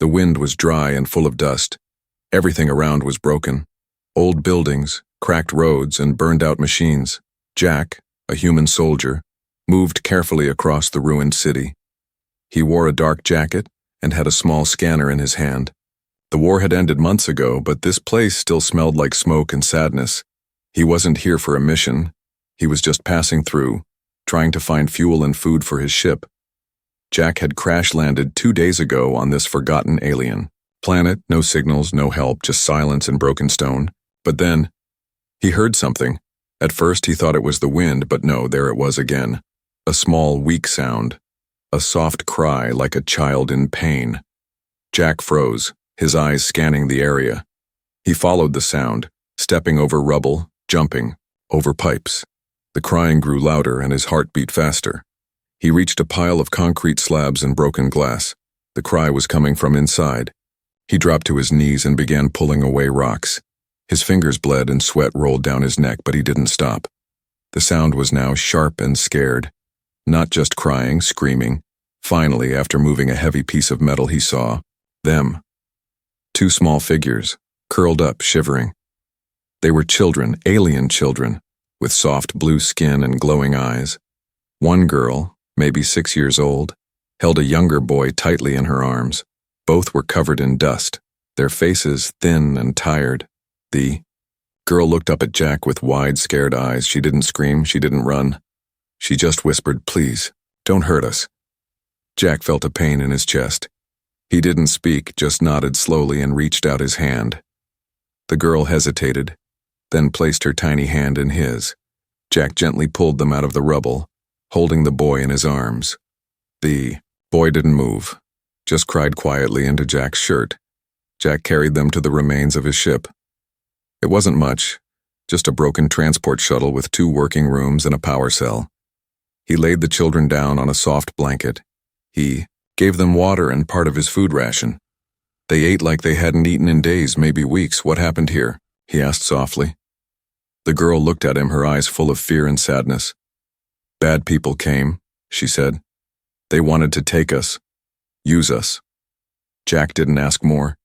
The wind was dry and full of dust. Everything around was broken. Old buildings, cracked roads, and burned-out machines. Jack, a human soldier, moved carefully across the ruined city. He wore a dark jacket and had a small scanner in his hand. The war had ended months ago, but this place still smelled like smoke and sadness. He wasn't here for a mission. He was just passing through, trying to find fuel and food for his ship. Jack had crash-landed 2 days ago on this forgotten alien planet, no signals, no help, just silence and broken stone. But then, he heard something. At first he thought it was the wind, but no, there it was again. A small, weak sound. A soft cry like a child in pain. Jack froze, his eyes scanning the area. He followed the sound, stepping over rubble, jumping, over pipes. The crying grew louder and his heart beat faster. He reached a pile of concrete slabs and broken glass. The cry was coming from inside. He dropped to his knees and began pulling away rocks. His fingers bled and sweat rolled down his neck, but he didn't stop. The sound was now sharp and scared. Not just crying, screaming. Finally, after moving a heavy piece of metal, he saw them. 2 small figures, curled up, shivering. They were children, alien children, with soft blue skin and glowing eyes. One girl, maybe 6 years old, held a younger boy tightly in her arms. Both were covered in dust, their faces thin and tired. The girl looked up at Jack with wide, scared eyes. She didn't scream, she didn't run. She just whispered, "Please, don't hurt us." Jack felt a pain in his chest. He didn't speak, just nodded slowly and reached out his hand. The girl hesitated, then placed her tiny hand in his. Jack gently pulled them out of the rubble, holding the boy in his arms. The boy didn't move, just cried quietly into Jack's shirt. Jack carried them to the remains of his ship. It wasn't much, just a broken transport shuttle with 2 working rooms and a power cell. He laid the children down on a soft blanket. He gave them water and part of his food ration. They ate like they hadn't eaten in days, maybe weeks. "What happened here?" he asked softly. The girl looked at him, her eyes full of fear and sadness. "Bad people came," she said. "They wanted to take us, use us." Jack didn't ask more.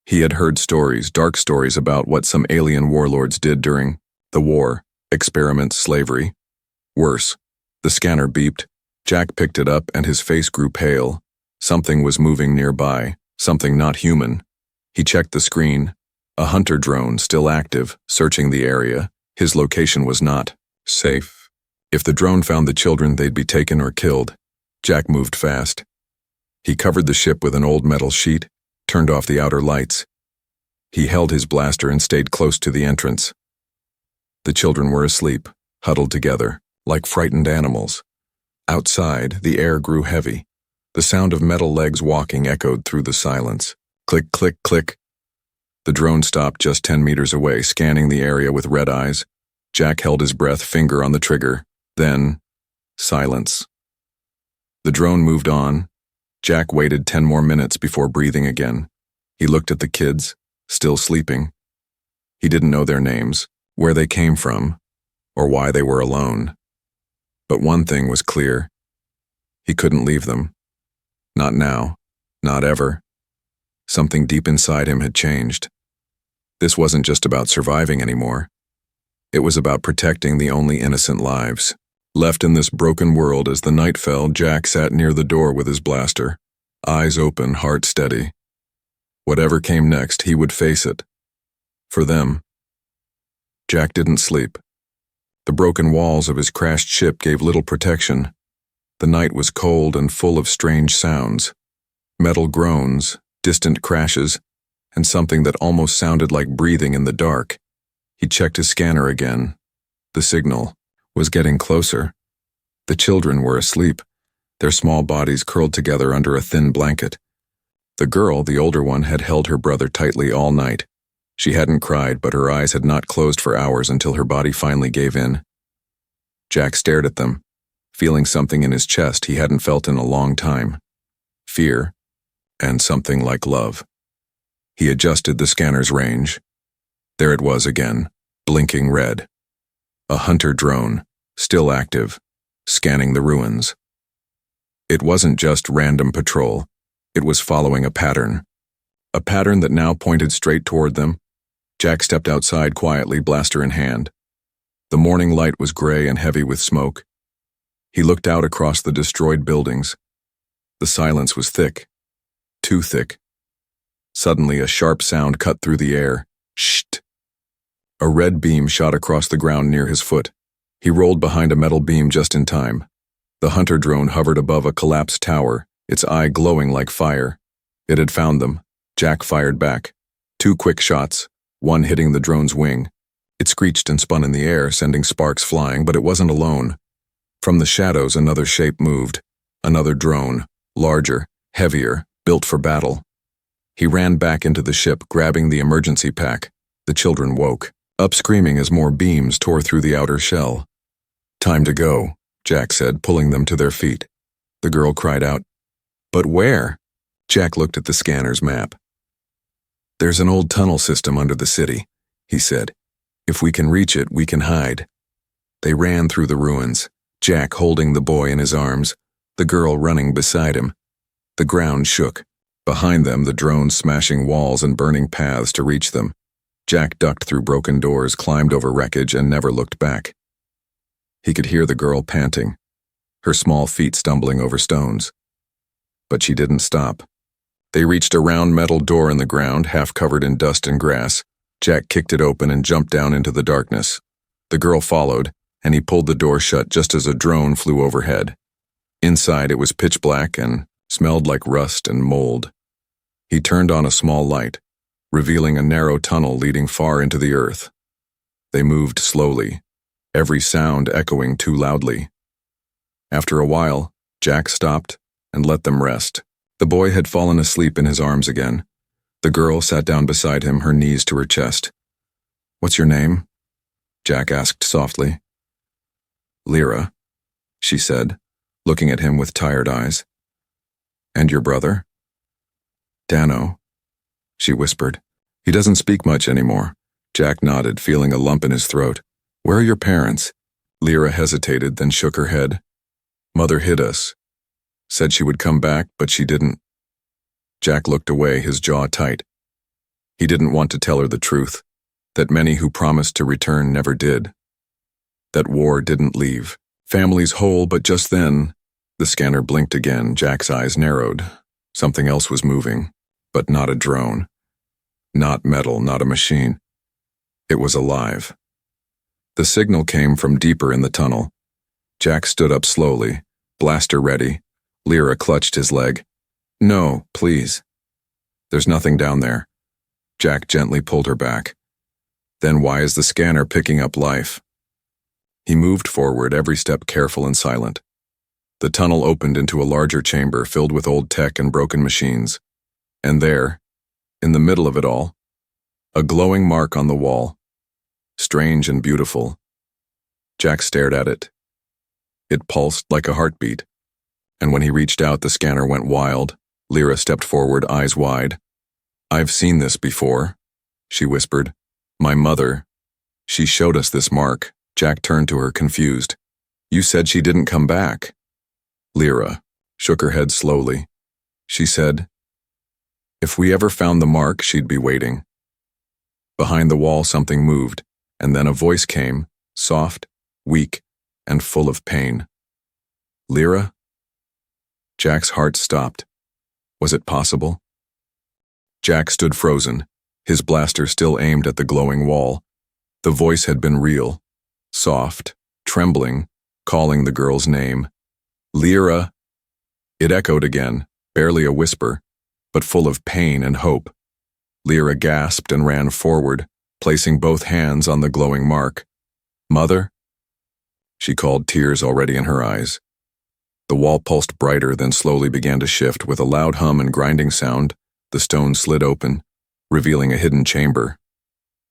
He had heard stories, dark stories about what some alien warlords did during the war, experiments, slavery. Worse. The scanner beeped. Jack picked it up and his face grew pale. Something was moving nearby, something not human. He checked the screen. A hunter drone, still active, searching the area. His location was not safe. If the drone found the children, they'd be taken or killed. Jack moved fast. He covered the ship with an old metal sheet, turned off the outer lights. He held his blaster and stayed close to the entrance. The children were asleep, huddled together, like frightened animals. Outside, the air grew heavy. The sound of metal legs walking echoed through the silence. Click, click, click. The drone stopped just 10 meters away, scanning the area with red eyes. Jack held his breath, finger on the trigger. Then, silence. The drone moved on. Jack waited 10 more minutes before breathing again. He looked at the kids, still sleeping. He didn't know their names, where they came from, or why they were alone. But one thing was clear. He couldn't leave them. Not now. Not ever. Something deep inside him had changed. This wasn't just about surviving anymore. It was about protecting the only innocent lives. Left in this broken world as the night fell, Jack sat near the door with his blaster, eyes open, heart steady. Whatever came next, he would face it. For them. Jack didn't sleep. The broken walls of his crashed ship gave little protection. The night was cold and full of strange sounds. Metal groans, distant crashes, and something that almost sounded like breathing in the dark. He checked his scanner again. The signal was getting closer. The children were asleep, their small bodies curled together under a thin blanket. The girl, the older one, had held her brother tightly all night. She hadn't cried, but her eyes had not closed for hours until her body finally gave in. Jack stared at them, feeling something in his chest he hadn't felt in a long time. Fear, and something like love. He adjusted the scanner's range. There it was again, blinking red. A hunter drone, still active, scanning the ruins. It wasn't just random patrol. It was following a pattern that now pointed straight toward them. Jack stepped outside quietly, blaster in hand. The morning light was gray and heavy with smoke. He looked out across the destroyed buildings. The silence was thick, too thick. Suddenly, a sharp sound cut through the air. Shht! A red beam shot across the ground near his foot. He rolled behind a metal beam just in time. The hunter drone hovered above a collapsed tower, its eye glowing like fire. It had found them. Jack fired back. 2 quick shots, one hitting the drone's wing. It screeched and spun in the air, sending sparks flying, but it wasn't alone. From the shadows, another shape moved. Another drone, larger, heavier, built for battle. He ran back into the ship, grabbing the emergency pack. The children woke, up screaming as more beams tore through the outer shell. "Time to go," Jack said, pulling them to their feet. The girl cried out, "But where?" Jack looked at the scanner's map. "There's an old tunnel system under the city," he said. "If we can reach it, we can hide." They ran through the ruins, Jack holding the boy in his arms, the girl running beside him. The ground shook. Behind them, the drones smashing walls and burning paths to reach them. Jack ducked through broken doors, climbed over wreckage, and never looked back. He could hear the girl panting, her small feet stumbling over stones. But she didn't stop. They reached a round metal door in the ground, half covered in dust and grass. Jack kicked it open and jumped down into the darkness. The girl followed, and he pulled the door shut just as a drone flew overhead. Inside, it was pitch black and smelled like rust and mold. He turned on a small light, revealing a narrow tunnel leading far into the earth. They moved slowly, every sound echoing too loudly. After a while, Jack stopped and let them rest. The boy had fallen asleep in his arms again. The girl sat down beside him, her knees to her chest. "What's your name?" Jack asked softly. "Lyra," she said, looking at him with tired eyes. "And your brother?" "Dano," she whispered. "He doesn't speak much anymore." Jack nodded, feeling a lump in his throat. "Where are your parents?" Lyra hesitated, then shook her head. "Mother hid us. Said she would come back, but she didn't." Jack looked away, his jaw tight. He didn't want to tell her the truth, that many who promised to return never did. That war didn't leave families whole, but just then, the scanner blinked again. Jack's eyes narrowed. Something else was moving, but not a drone. Not metal, not a machine. It was alive. The signal came from deeper in the tunnel. Jack stood up slowly, blaster ready. Lyra clutched his leg. "No, please. There's nothing down there." Jack gently pulled her back. "Then why is the scanner picking up life?" He moved forward, every step careful and silent. The tunnel opened into a larger chamber filled with old tech and broken machines. And there, in the middle of it all, a glowing mark on the wall. Strange and beautiful. Jack stared at it. It pulsed like a heartbeat. And when he reached out, the scanner went wild. Lyra stepped forward, eyes wide. "I've seen this before," she whispered. "My mother. She showed us this mark." Jack turned to her, confused. "You said she didn't come back." Lyra shook her head slowly. She said, "If we ever found the mark, she'd be waiting." Behind the wall, something moved, and then a voice came, soft, weak, and full of pain. "Lyra?" Jack's heart stopped. Was it possible? Jack stood frozen, his blaster still aimed at the glowing wall. The voice had been real, soft, trembling, calling the girl's name. "Lyra!" It echoed again, barely a whisper, but full of pain and hope. Lyra gasped and ran forward, placing both hands on the glowing mark. "Mother?" She called, tears already in her eyes. The wall pulsed brighter, then slowly began to shift. With a loud hum and grinding sound, the stone slid open, revealing a hidden chamber.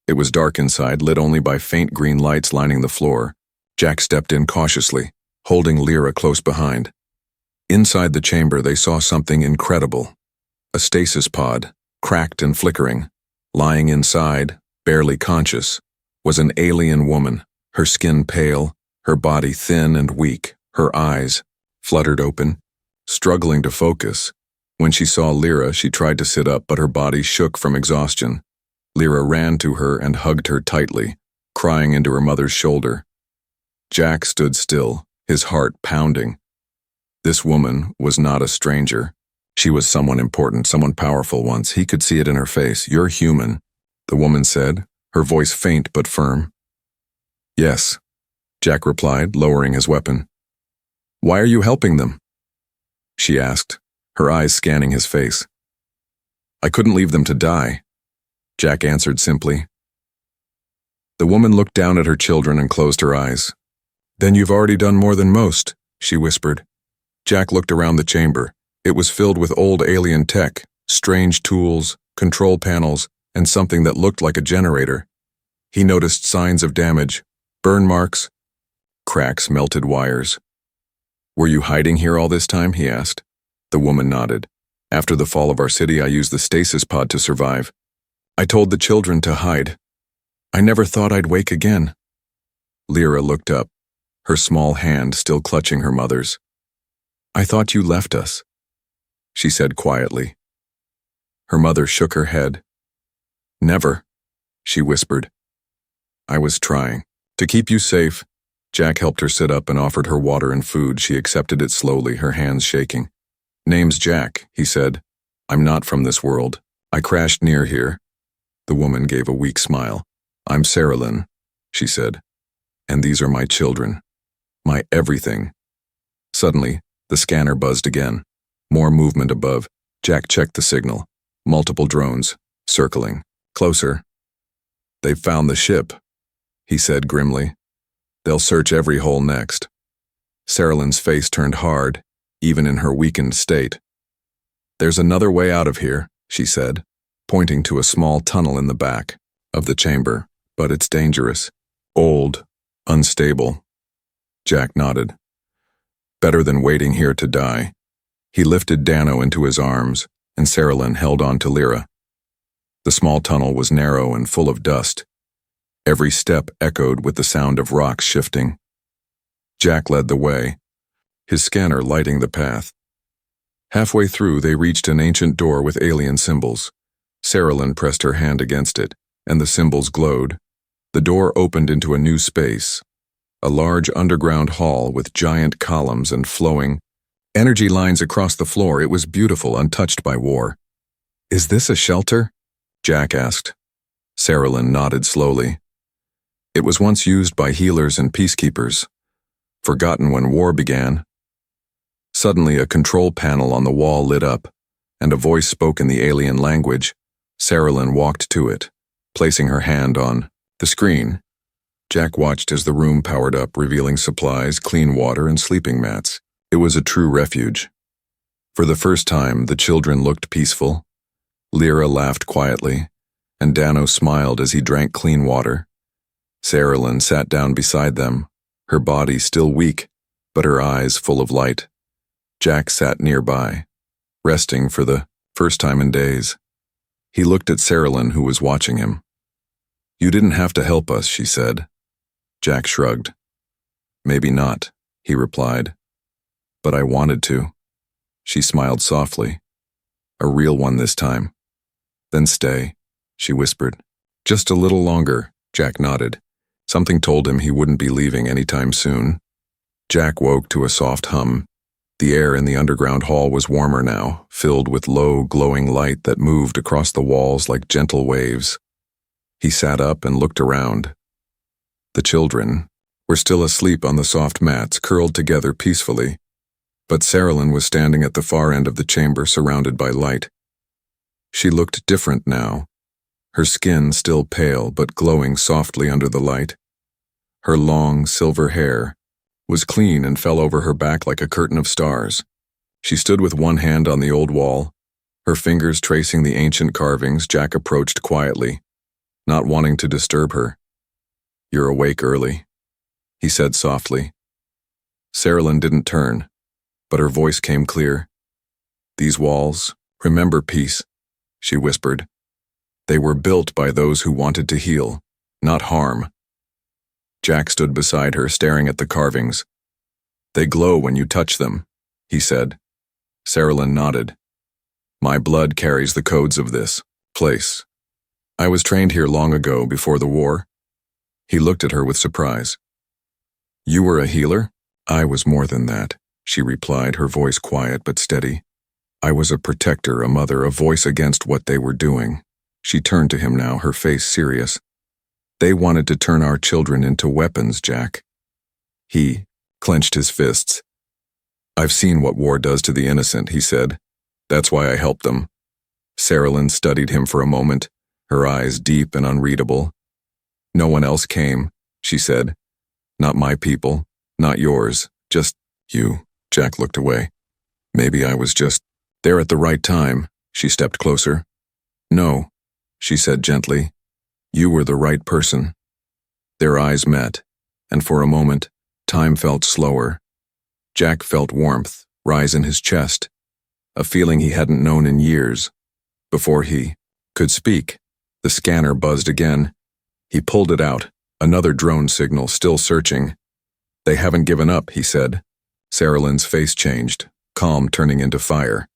It was dark inside, lit only by faint green lights lining the floor. Jack stepped in cautiously, holding Lyra close behind. Inside the chamber, they saw something incredible. A stasis pod, cracked and flickering. Lying inside, barely conscious, was an alien woman, her skin pale, her body thin and weak, her eyes fluttered open, struggling to focus. When she saw Lyra, she tried to sit up, but her body shook from exhaustion. Lyra ran to her and hugged her tightly, crying into her mother's shoulder. Jack stood still, his heart pounding. This woman was not a stranger. She was someone important, someone powerful once. He could see it in her face. "You're human," the woman said, her voice faint but firm. "Yes," Jack replied, lowering his weapon. "Why are you helping them?" she asked, her eyes scanning his face. "I couldn't leave them to die," Jack answered simply. The woman looked down at her children and closed her eyes. "Then you've already done more than most," she whispered. Jack looked around the chamber. It was filled with old alien tech, strange tools, control panels, and something that looked like a generator. He noticed signs of damage, burn marks, cracks, melted wires. "Were you hiding here all this time?" he asked. The woman nodded. "After the fall of our city, I used the stasis pod to survive. I told the children to hide. I never thought I'd wake again." Lyra looked up, her small hand still clutching her mother's. "I thought you left us," she said quietly. Her mother shook her head. "Never," she whispered. "I was trying to keep you safe." Jack helped her sit up and offered her water and food. She accepted it slowly, her hands shaking. "Name's Jack," he said. "I'm not from this world. I crashed near here." The woman gave a weak smile. "I'm Saralyn," she said. "And these are my children. My everything." Suddenly, the scanner buzzed again. More movement above. Jack checked the signal. Multiple drones, circling. Closer. "They've found the ship," he said grimly. "They'll search every hole next." Saralyn's face turned hard, even in her weakened state. "There's another way out of here," she said, pointing to a small tunnel in the back of the chamber, "but it's dangerous. Old, unstable." Jack nodded. "Better than waiting here to die." He lifted Dano into his arms, and Saralyn held on to Lyra. The small tunnel was narrow and full of dust. Every step echoed with the sound of rocks shifting. Jack led the way, his scanner lighting the path. Halfway through, they reached an ancient door with alien symbols. Saralyn pressed her hand against it, and the symbols glowed. The door opened into a new space, a large underground hall with giant columns and flowing energy lines across the floor. It was beautiful, untouched by war. "Is this a shelter?" Jack asked. Saralyn nodded slowly. "It was once used by healers and peacekeepers, forgotten when war began." Suddenly, a control panel on the wall lit up, and a voice spoke in the alien language. Saralyn walked to it, placing her hand on the screen. Jack watched as the room powered up, revealing supplies, clean water, and sleeping mats. It was a true refuge. For the first time, the children looked peaceful. Lyra laughed quietly, and Dano smiled as he drank clean water. Saralyn sat down beside them, her body still weak, but her eyes full of light. Jack sat nearby, resting for the first time in days. He looked at Saralyn, who was watching him. "You didn't have to help us," she said. Jack shrugged. "Maybe not," he replied. "But I wanted to." She smiled softly. "A real one this time." "Then stay," she whispered. "Just a little longer," Jack nodded. Something told him he wouldn't be leaving anytime soon. Jack woke to a soft hum. The air in the underground hall was warmer now, filled with low, glowing light that moved across the walls like gentle waves. He sat up and looked around. The children were still asleep on the soft mats, curled together peacefully, but Saralyn was standing at the far end of the chamber, surrounded by light. She looked different now, her skin still pale but glowing softly under the light. Her long, silver hair was clean and fell over her back like a curtain of stars. She stood with one hand on the old wall, her fingers tracing the ancient carvings. Jack approached quietly, not wanting to disturb her. "You're awake early," he said softly. Saralyn didn't turn, but her voice came clear. "These walls, remember peace," she whispered. "They were built by those who wanted to heal, not harm." Jack stood beside her, staring at the carvings. "They glow when you touch them," he said. Saralyn nodded. My blood carries the codes of this place. I was trained here long ago, before the war. He looked at her with surprise. You were a healer? I was more than that, she replied, her voice quiet but steady. I was a protector, a mother, a voice against what they were doing. She turned to him now, her face serious. They wanted to turn our children into weapons, Jack. He clenched his fists. I've seen what war does to the innocent, he said. That's why I helped them. Sarah Lynn studied him for a moment, her eyes deep and unreadable. No one else came, she said. Not my people, not yours, just you. Jack looked away. Maybe I was just there at the right time. She stepped closer. No, she said gently. You were the right person. Their eyes met, and for a moment, time felt slower. Jack felt warmth rise in his chest, a feeling he hadn't known in years. Before he could speak, the scanner buzzed again. He pulled it out, another drone signal, still searching. They haven't given up, he said. Sarah Lynn's face changed, calm turning into fire.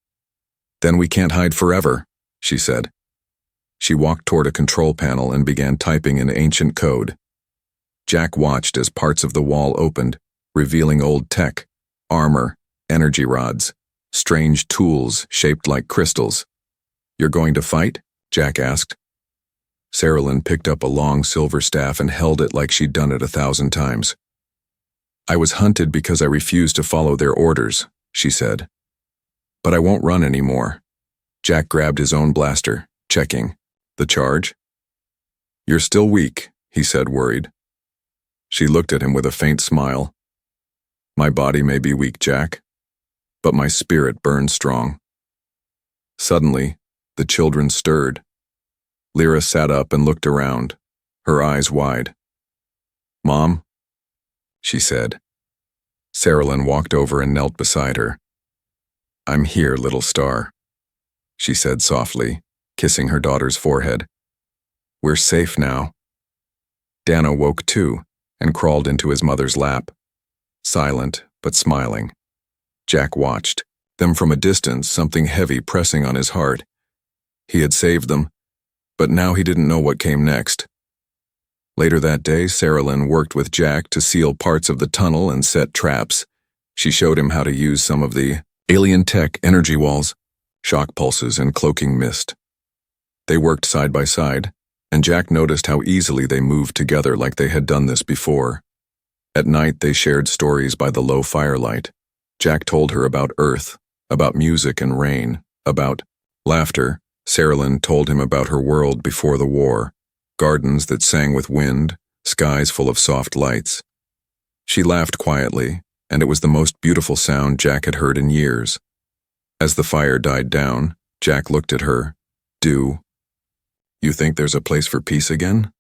Then we can't hide forever, she said. She walked toward a control panel and began typing in ancient code. Jack watched as parts of the wall opened, revealing old tech, armor, energy rods, strange tools shaped like crystals. You're going to fight? Jack asked. Sarah Lynn picked up a long silver staff and held it like she'd done it 1,000 times. I was hunted because I refused to follow their orders, she said. But I won't run anymore. Jack grabbed his own blaster, checking. The charge? You're still weak, he said, worried. She looked at him with a faint smile. My body may be weak, Jack, but my spirit burns strong. Suddenly, the children stirred. Lyra sat up and looked around, her eyes wide. Mom, she said. Sarah Lynn walked over and knelt beside her. I'm here, little star, she said softly, kissing her daughter's forehead. We're safe now. Dano woke too and crawled into his mother's lap, silent but smiling. Jack watched, them from a distance, something heavy pressing on his heart. He had saved them, but now he didn't know what came next. Later that day, Sarah Lynn worked with Jack to seal parts of the tunnel and set traps. She showed him how to use some of the alien tech energy walls, shock pulses, and cloaking mist. They worked side by side, and Jack noticed how easily they moved together like they had done this before. At night, they shared stories by the low firelight. Jack told her about Earth, about music and rain, about laughter. Sarah Lynn told him about her world before the war, gardens that sang with wind, skies full of soft lights. She laughed quietly, and it was the most beautiful sound Jack had heard in years. As the fire died down, Jack looked at her. You think there's a place for peace again?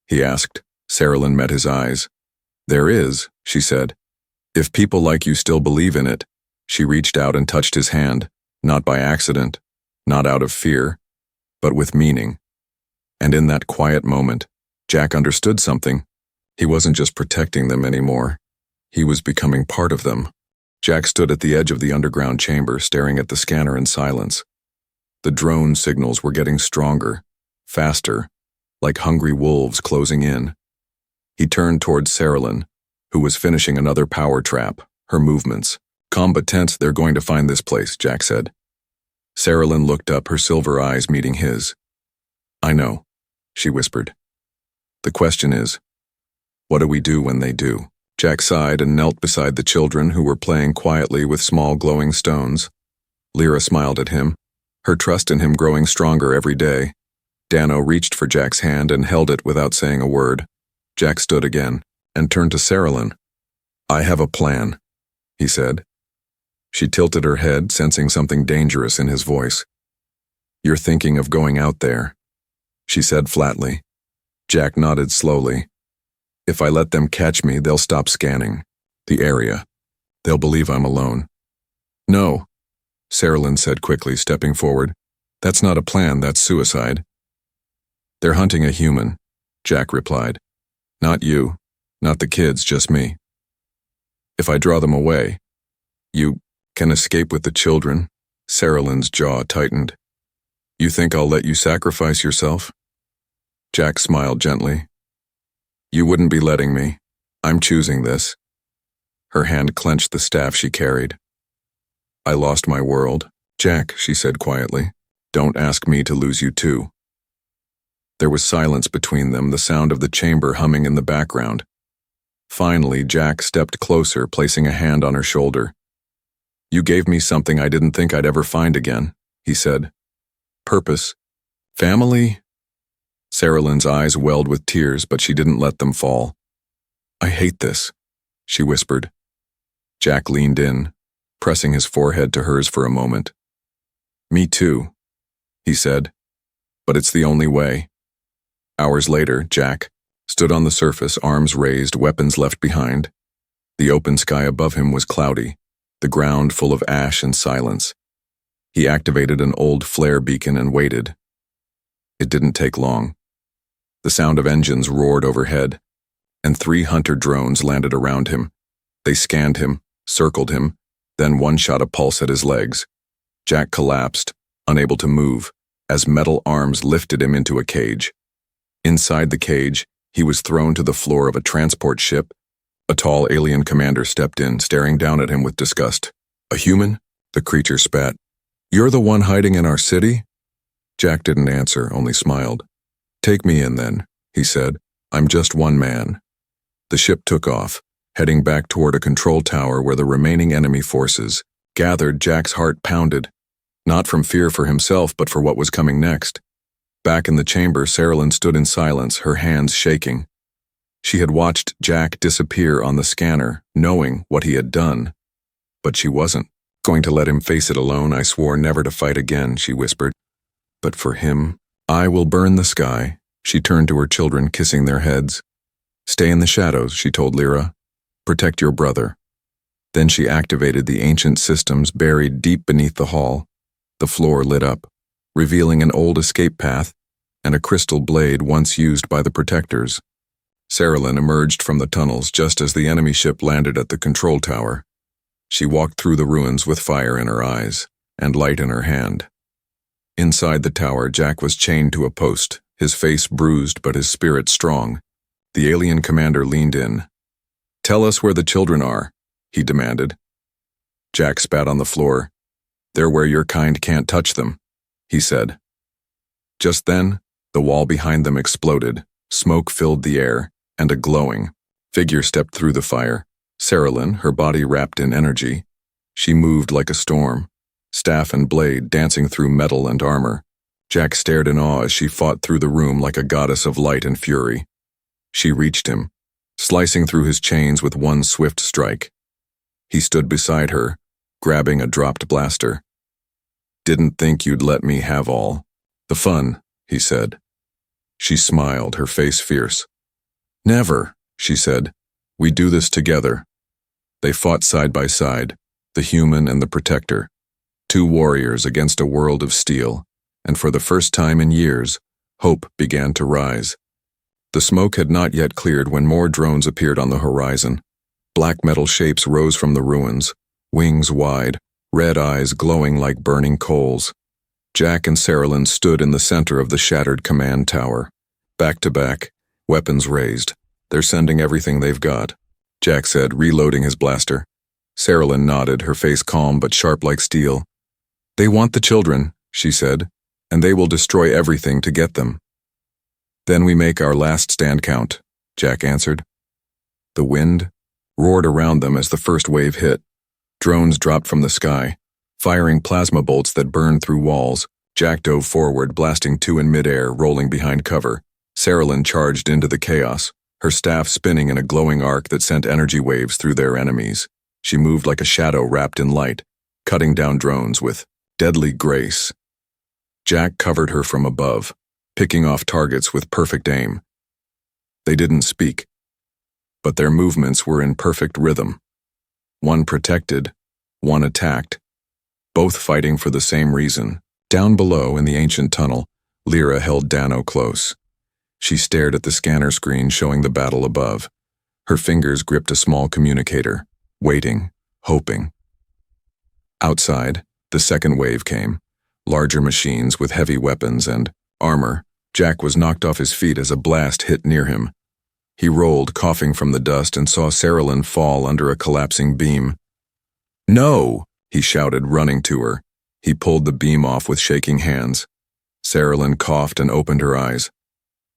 He asked. Sarah Lynn met his eyes. There is, she said. If people like you still believe in it. She reached out and touched his hand, not by accident, not out of fear, but with meaning. And in that quiet moment, Jack understood something. He wasn't just protecting them anymore. He was becoming part of them. Jack stood at the edge of the underground chamber, staring at the scanner in silence. The drone signals were getting stronger, faster, like hungry wolves closing in. He turned towards Sarah Lynn, who was finishing another power trap, her movements. Combatants, they're going to find this place, Jack said. Sarah Lynn looked up, her silver eyes meeting his. I know, she whispered. The question is, what do we do when they do? Jack sighed and knelt beside the children who were playing quietly with small glowing stones. Lyra smiled at him, her trust in him growing stronger every day. Dano reached for Jack's hand and held it without saying a word. Jack stood again and turned to Sarah Lynn. I have a plan, he said. She tilted her head, sensing something dangerous in his voice. You're thinking of going out there, she said flatly. Jack nodded slowly. If I let them catch me, they'll stop scanning the area. They'll believe I'm alone. No, Sarah Lynn said quickly, stepping forward. That's not a plan, that's suicide. They're hunting a human, Jack replied. Not you, not the kids, just me. If I draw them away, you can escape with the children, Sarah jaw tightened. You think I'll let you sacrifice yourself? Jack smiled gently. You wouldn't be letting me. I'm choosing this. Her hand clenched the staff she carried. I lost my world. Jack, she said quietly, don't ask me to lose you too. There was silence between them, the sound of the chamber humming in the background. Finally, Jack stepped closer, placing a hand on her shoulder. You gave me something I didn't think I'd ever find again, he said. Purpose. Family? Sarah eyes welled with tears, but she didn't let them fall. I hate this, she whispered. Jack leaned in, pressing his forehead to hers for a moment. Me too, he said, but it's the only way. Hours later, Jack stood on the surface, arms raised, weapons left behind. The open sky above him was cloudy, the ground full of ash and silence. He activated an old flare beacon and waited. It didn't take long. The sound of engines roared overhead, and 3 hunter drones landed around him. They scanned him, circled him, then one shot a pulse at his legs. Jack collapsed, unable to move, as metal arms lifted him into a cage. Inside the cage, he was thrown to the floor of a transport ship. A tall alien commander stepped in, staring down at him with disgust. A human? The creature spat. You're the one hiding in our city? Jack didn't answer, only smiled. Take me in then, he said. I'm just one man. The ship took off, heading back toward a control tower where the remaining enemy forces gathered. Jack's heart pounded, not from fear for himself, but for what was coming next. Back in the chamber, Sarah stood in silence, her hands shaking. She had watched Jack disappear on the scanner, knowing what he had done. But she wasn't going to let him face it alone. I swore never to fight again, she whispered. But for him, I will burn the sky. She turned to her children, kissing their heads. Stay in the shadows, she told Lyra. Protect your brother. Then she activated the ancient systems buried deep beneath the hall. The floor lit up, revealing an old escape path and a crystal blade once used by the protectors. Sarah emerged from the tunnels just as the enemy ship landed at the control tower. She walked through the ruins with fire in her eyes and light in her hand. Inside the tower, Jack was chained to a post, his face bruised but his spirit strong. The alien commander leaned in. Tell us where the children are, he demanded. Jack spat on the floor. They're where your kind can't touch them, he said. Just then, the wall behind them exploded. Smoke filled the air, and a glowing figure stepped through the fire. Sarah, her body wrapped in energy. She moved like a storm, staff and blade dancing through metal and armor. Jack stared in awe as she fought through the room like a goddess of light and fury. She reached him, slicing through his chains with one swift strike. He stood beside her, grabbing a dropped blaster. Didn't think you'd let me have all the fun, he said. She smiled, her face fierce. Never, she said. We do this together. They fought side by side, the human and the protector, 2 warriors against a world of steel, and for the first time in years, hope began to rise. The smoke had not yet cleared when more drones appeared on the horizon. Black metal shapes rose from the ruins, wings wide, red eyes glowing like burning coals. Jack and Sarah stood in the center of the shattered command tower. Back to back, weapons raised. They're sending everything they've got, Jack said, reloading his blaster. Sarah nodded, her face calm but sharp like steel. They want the children, she said, and they will destroy everything to get them. Then we make our last stand count, Jack answered. The wind roared around them as the first wave hit. Drones dropped from the sky, firing plasma bolts that burned through walls. Jack dove forward, blasting 2 in midair, rolling behind cover. Sarah charged into the chaos, her staff spinning in a glowing arc that sent energy waves through their enemies. She moved like a shadow wrapped in light, cutting down drones with deadly grace. Jack covered her from above, picking off targets with perfect aim. They didn't speak, but their movements were in perfect rhythm. One protected, one attacked, both fighting for the same reason. Down below in the ancient tunnel, Lyra held Dano close. She stared at the scanner screen showing the battle above. Her fingers gripped a small communicator, waiting, hoping. Outside, The second wave came. Larger machines with heavy weapons and armor. Jack was knocked off his feet as a blast hit near him. He rolled, coughing from the dust, and saw Saralyn fall under a collapsing beam. "No!" he shouted, running to her. He pulled the beam off with shaking hands. Saralyn coughed and opened her eyes.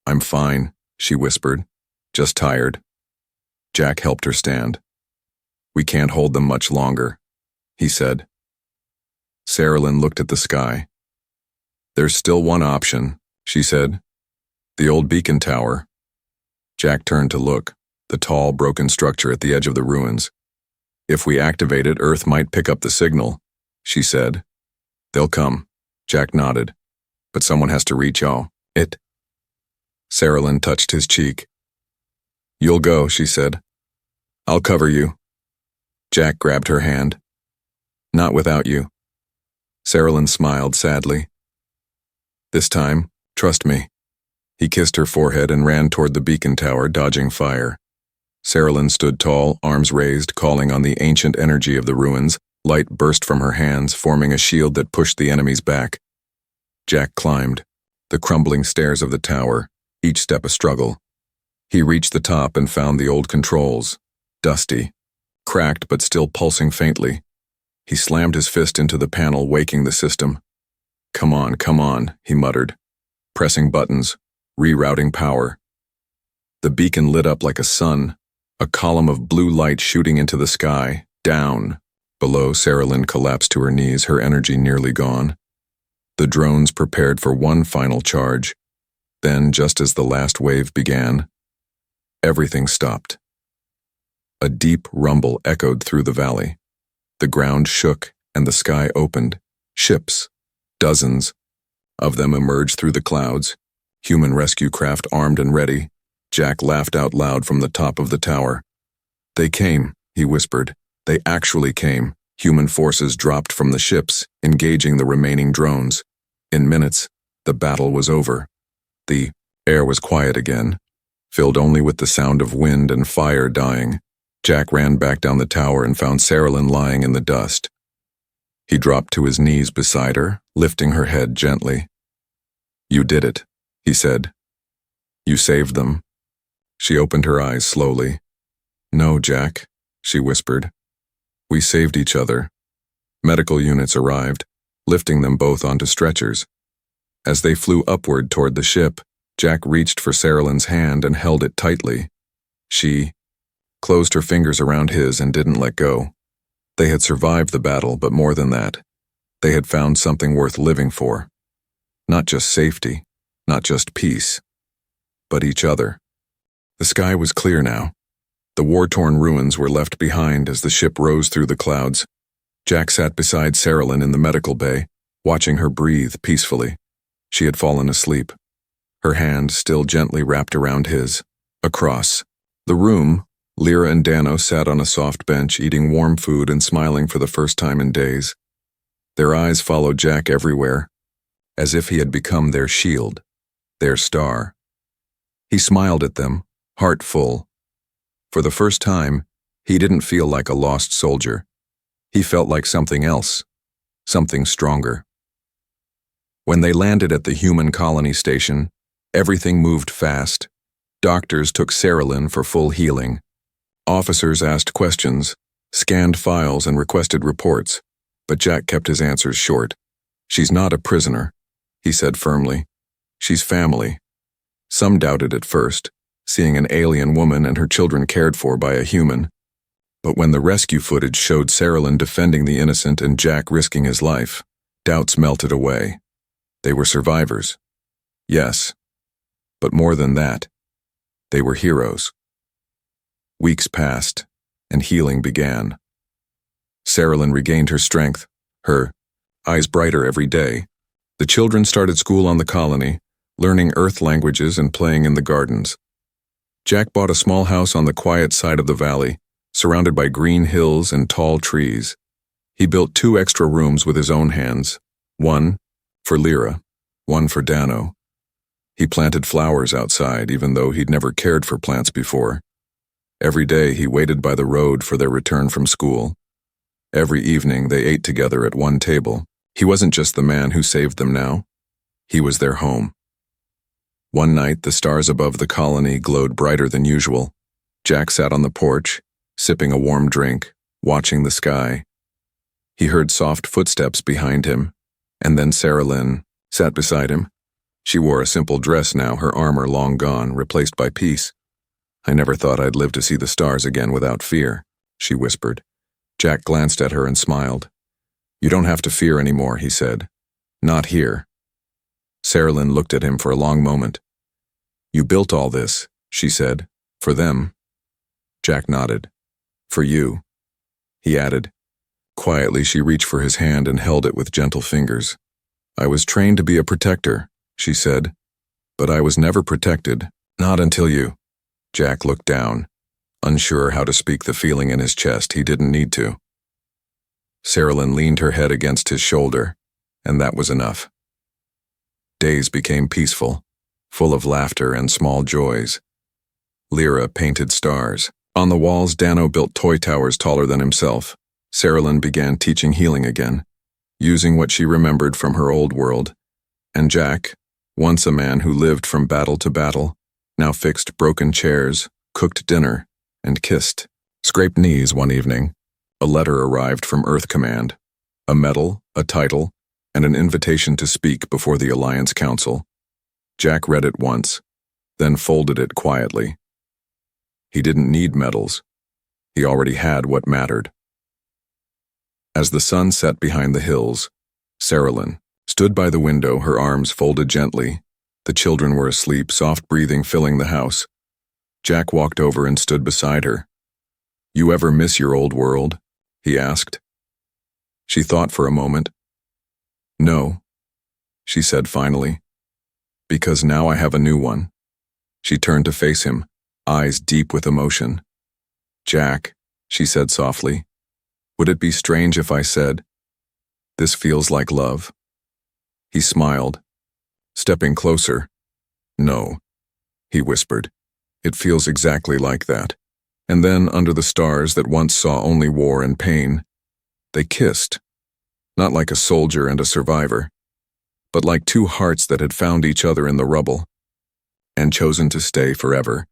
"I'm fine," she whispered. "Just tired." Jack helped her stand. "We can't hold them much longer," he said. Saralyn looked at the sky. "There's still one option," she said. "The old beacon tower." Jack turned to look, the tall, broken structure at the edge of the ruins. "If we activate it, Earth might pick up the signal," she said. "They'll come," Jack nodded. "But someone has to reach it." Saralyn touched his cheek. "You'll go," she said. "I'll cover you." Jack grabbed her hand. "Not without you." Saralyn smiled sadly. "This time, trust me." He kissed her forehead and ran toward the beacon tower, dodging fire. Saralyn stood tall, arms raised, calling on the ancient energy of the ruins. Light burst from her hands, forming a shield that pushed the enemies back. Jack climbed the crumbling stairs of the tower, each step a struggle. He reached the top and found the old controls, dusty, cracked but still pulsing faintly. He slammed his fist into the panel, waking the system. Come on," he muttered, pressing buttons, rerouting power. The beacon lit up like a sun, a column of blue light shooting into the sky, down. Below, Saralyn collapsed to her knees, her energy nearly gone. The drones prepared for one final charge. Then, just as the last wave began, everything stopped. A deep rumble echoed through the valley. The ground shook and the sky opened. Ships, dozens of them, emerged through the clouds, human rescue craft armed and ready. Jack laughed out loud from the top of the tower. "They came," he whispered. "They actually came." Human forces dropped from the ships, engaging the remaining drones. In minutes, the battle was over. The air was quiet again, filled only with the sound of wind and fire dying. Jack ran back down the tower and found Saralyn lying in the dust. He dropped to his knees beside her, lifting her head gently. "You did it," he said. "You saved them." She opened her eyes slowly. "No, Jack," she whispered. "We saved each other." Medical units arrived, lifting them both onto stretchers. As they flew upward toward the ship, Jack reached for Saralyn's hand and held it tightly. She closed her fingers around his and didn't let go. They had survived the battle, but more than that, they had found something worth living for. Not just safety, not just peace, but each other. The sky was clear now. The war-torn ruins were left behind as the ship rose through the clouds. Jack sat beside Saralyn in the medical bay, watching her breathe peacefully. She had fallen asleep, her hand still gently wrapped around his. Across the room, Lyra and Dano sat on a soft bench, eating warm food and smiling for the first time in days. Their eyes followed Jack everywhere, as if he had become their shield, their star. He smiled at them, heart full. For the first time, he didn't feel like a lost soldier. He felt like something else, something stronger. When they landed at the human colony station, everything moved fast. Doctors took Saralyn for full healing. Officers asked questions, scanned files and requested reports, but Jack kept his answers short. "She's not a prisoner," he said firmly. "She's family." Some doubted at first, seeing an alien woman and her children cared for by a human. But when the rescue footage showed Saralyn defending the innocent and Jack risking his life, doubts melted away. They were survivors. Yes, but more than that, they were heroes. Weeks passed, and healing began. Saralyn regained her strength, her eyes brighter every day. The children started school on the colony, learning Earth languages and playing in the gardens. Jack bought a small house on the quiet side of the valley, surrounded by green hills and tall trees. He built 2 extra rooms with his own hands, one for Lyra, one for Dano. He planted flowers outside, even though he'd never cared for plants before. Every day he waited by the road for their return from school. Every evening they ate together at one table. He wasn't just the man who saved them now. He was their home. One night, the stars above the colony glowed brighter than usual. Jack sat on the porch, sipping a warm drink, watching the sky. He heard soft footsteps behind him, and then Sarah Lynn sat beside him. She wore a simple dress now, her armor long gone, replaced by peace. "I never thought I'd live to see the stars again without fear," she whispered. Jack glanced at her and smiled. "You don't have to fear anymore," he said. "Not here." Sarah Lynn looked at him for a long moment. "You built all this," she said. "For them." Jack nodded. "For you." He added. Quietly, she reached for his hand and held it with gentle fingers. "I was trained to be a protector," she said. "But I was never protected, not until you." Jack looked down, unsure how to speak the feeling in his chest. He didn't need to. Sarah Lynn leaned her head against his shoulder, and that was enough. Days became peaceful, full of laughter and small joys. Lyra painted stars. On the walls, Dano built toy towers taller than himself. Sarah Lynn began teaching healing again, using what she remembered from her old world. And Jack, once a man who lived from battle to battle, now fixed broken chairs, cooked dinner, and kissed. Scraped knees one evening. A letter arrived from Earth Command. A medal, a title, and an invitation to speak before the Alliance Council. Jack read it once, then folded it quietly. He didn't need medals. He already had what mattered. As the sun set behind the hills, Sarah Lynn stood by the window, her arms folded gently. The children were asleep, soft breathing filling the house. Jack walked over and stood beside her. "You ever miss your old world?" he asked. She thought for a moment. "No," she said finally, "because now I have a new one." She turned to face him, eyes deep with emotion. "Jack," she said softly, "would it be strange if I said, 'This feels like love'?" He smiled, stepping closer. "No," he whispered, "it feels exactly like that." And then, under the stars that once saw only war and pain, they kissed, not like a soldier and a survivor, but like two hearts that had found each other in the rubble and chosen to stay forever.